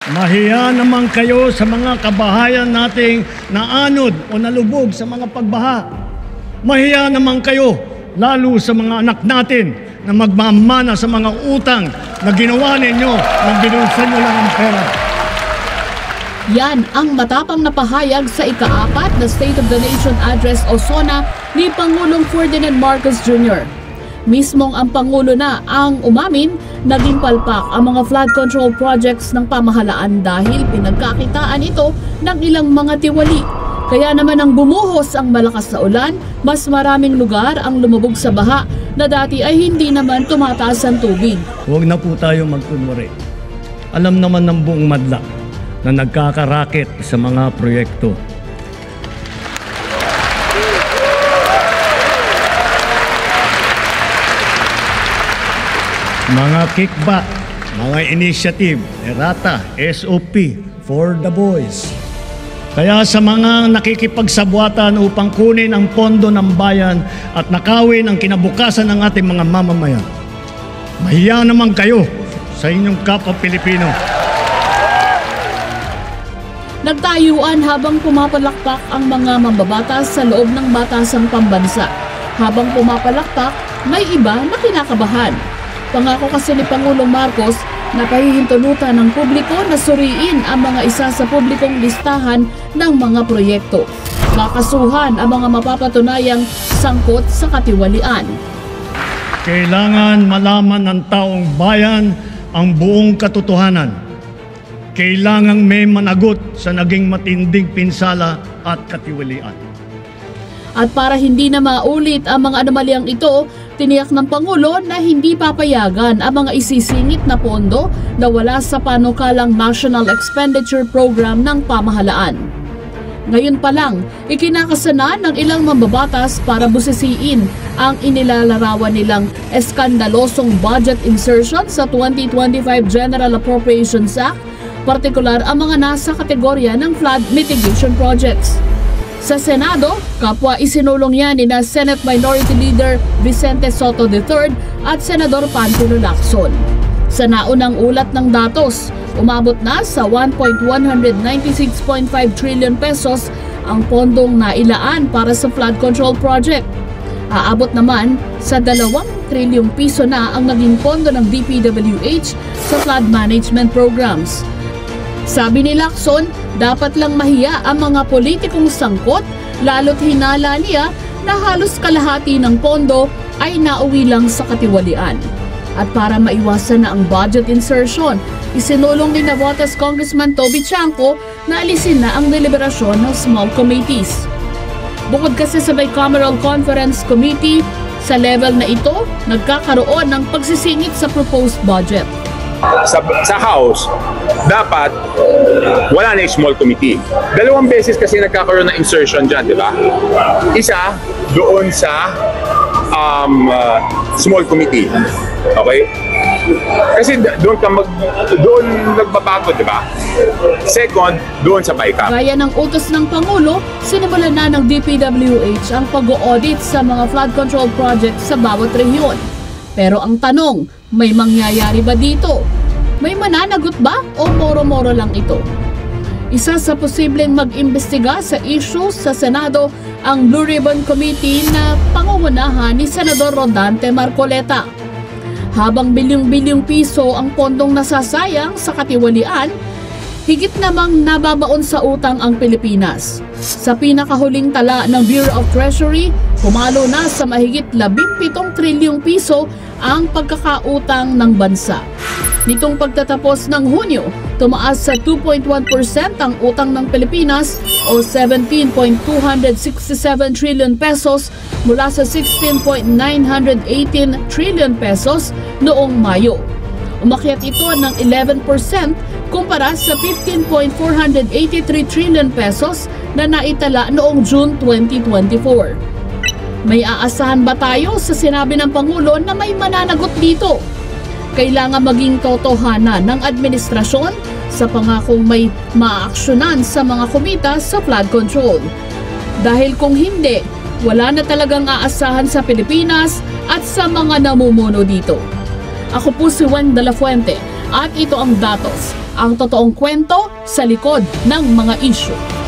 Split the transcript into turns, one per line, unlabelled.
Mahiya naman kayo sa mga kabahayan nating naanod o nalubog sa mga pagbaha. Mahiya naman kayo lalo sa mga anak natin na magmamana sa mga utang na ginawa ninyo nang binulsan nyo lang ang pera.
Yan ang matapang na pahayag sa ika-4 na State of the Nation Address o SONA ni Pangulong Ferdinand Marcos Jr. Mismong ang Pangulo na ang umamin, naging palpak ang mga flood control projects ng pamahalaan dahil pinagkakitaan ito ng ilang mga tiwali. Kaya naman ang bumuhos ang malakas na ulan, mas maraming lugar ang lumubog sa baha na dati ay hindi naman tumataas ang tubig.
Huwag na po tayo magkunwari. Alam naman ng buong madla na nagkakaraket sa mga proyekto. Mga kickback, mga initiative, errata, SOP, for the boys. Kaya sa mga nakikipagsabwatan upang kunin ang pondo ng bayan at nakawin ang kinabukasan ng ating mga mamamayan, mahiya naman kayo sa inyong kapwa Pilipino.
Nagtayuan habang pumapalakpak ang mga mambabatas sa loob ng batasang pambansa. Habang pumapalakpak, may iba na kinakabahan. Pangako kasi ni Pangulong Marcos na pahihintulutan ng publiko na suriin ang mga isa sa publikong listahan ng mga proyekto. Kakasuhan ang mga mapapatunayang sangkot sa katiwalian.
Kailangan malaman ng taong bayan ang buong katotohanan. Kailangang may managot sa naging matinding pinsala at katiwalian.
At para hindi na maulit ang mga anomalyang ito, tiniyak ng Pangulo na hindi papayagan ang mga isisingit na pondo na wala sa panukalang National Expenditure Program ng pamahalaan. Ngayon pa lang, ikinakasana ng ilang mambabatas para busisiin ang inilalarawan nilang eskandalosong budget insertion sa 2025 General Appropriations Act, partikular ang mga nasa kategorya ng flood mitigation projects. Sa Senado, kapwa isinulong yan ni Senate Minority Leader Vicente Soto III at Senador Panfilo Lacson. Sa naunang ulat ng datos, umabot na sa 1.196.5 trillion pesos ang pondong nailaan para sa flood control project. Aabot naman sa 2 trilyong piso na ang naging pondo ng DPWH sa flood management programs. Sabi ni Lacson, dapat lang mahiya ang mga politikong sangkot, lalo't hinala niya na halos kalahati ng pondo ay nauwi lang sa katiwalian. At para maiwasan na ang budget insertion, isinulong ni Navotas Congressman Toby Chanco na alisin na ang deliberasyon ng small committees. Bukod kasi sa Bicameral Conference Committee, sa level na ito, nagkakaroon ng pagsisingit sa proposed budget.
Sa House, dapat wala na yung small committee. 2 beses kasi nagkakaroon ng insertion dyan, di ba? Isa, doon sa small committee. Okay? Kasi doon nagbabago, di ba? Second, doon sa BICAM.
Gaya ng utos ng Pangulo, sinimulan na ng DPWH ang pag-audit sa mga flood control projects sa bawat rehiyon. Pero ang tanong, may mangyayari ba dito? May mananagot ba o moro-moro lang ito? Isa sa posibleng mag-imbestiga sa issue sa Senado ang Blue Ribbon Committee na pangungunahan ni Senador Rodante Marcoleta. Habang bilyong-bilyong piso ang pondong nasasayang sa katiwalian, higit namang nababaon sa utang ang Pilipinas. Sa pinakahuling tala ng Bureau of Treasury, pumalo na sa mahigit 17 trilyong piso ang pagkakautang ng bansa. Nitong pagtatapos ng Hunyo, tumaas sa 2.1% ang utang ng Pilipinas o 17.267 trillion pesos mula sa 16.918 trillion pesos noong Mayo. Umakyat ito ng 11% kumpara sa 15.483 trillion pesos na naitala noong June 2024. May aasahan ba tayo sa sinabi ng Pangulo na may mananagot dito? Kailangan maging totohanan ng administrasyon sa pangakong may maaaksyonan sa mga komita sa flood control. Dahil kung hindi, wala na talagang aasahan sa Pilipinas at sa mga namumuno dito. Ako po si Wen de la Fuente at ito ang datos ang totoong kwento sa likod ng mga issue.